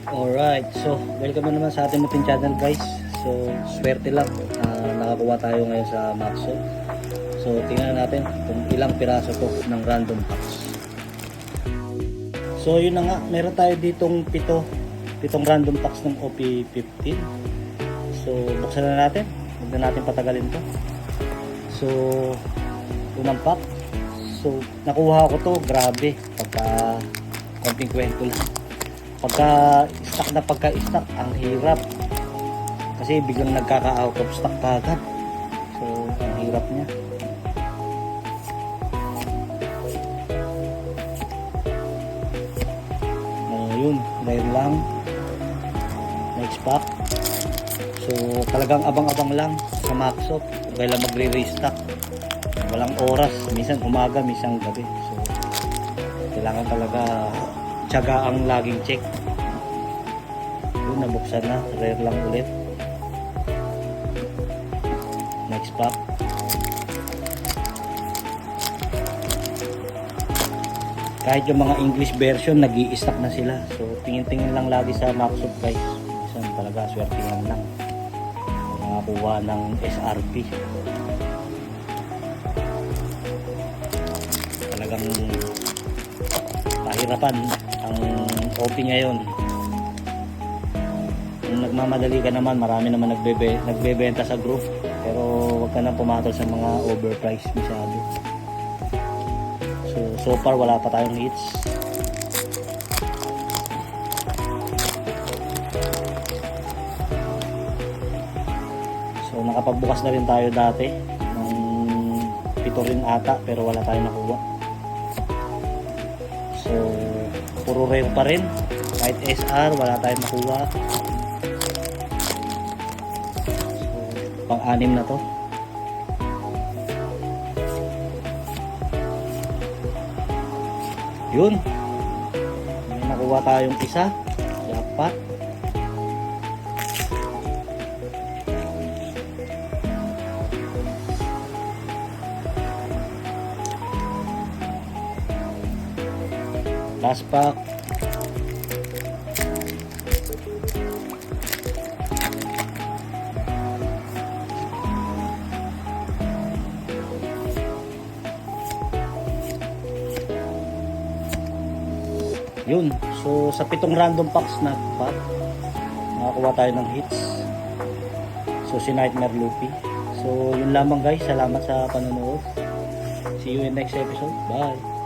Alright, so welcome na naman sa ating muting channel guys. So swerte lang, nakakuha tayo ngayon sa Maxo. So tingnan natin kung ilang piraso to ng random packs. So yun na nga, meron tayo ditong pitong random packs ng OP15. So buksan na natin, huwag na natin patagalin to. So unang pack, so nakuha ko to, grabe, pagka konting kwento lang. Pagka-stock ang hirap kasi biglang nagkaka-out of stock kagad, so ang hirap niya. Yun, dahil lang next pack. So talagang abang-abang lang sa Maxo kung kailan magre-restock. Walang oras, minsan umaga, minsan gabi, so kailangan talaga tiyaga ang laging check. Yun, nabuksan na, rare lang ulit. Next pack. Kahit yung mga English version nag-i-stock na sila, so tingin-tingin lang lagi sa Maxo guys. Minsan talaga swertihan lang nakakuha ng SRP. Talagang pahirapan ang OP ngayon. Kung nagmamadali ka naman, marami naman nagbebenta sa group, pero huwag ka na pumatol sa mga overpriced masyado. So far wala pa tayong hits. So nakapagbukas na rin tayo dati ng 7 rin ata, pero wala tayong nakuha. So puro rare pa rin, kahit SR wala tayong nakuha. So pang-anim na to. Yun, may nakuha tayong isa, jackpot. Last pack. Yun, so sa 7 random packs na pack, nakakuha tayo ng hits. So si Nightmare Luffy. So yun lamang guys, salamat sa panonood. See you in next episode. Bye.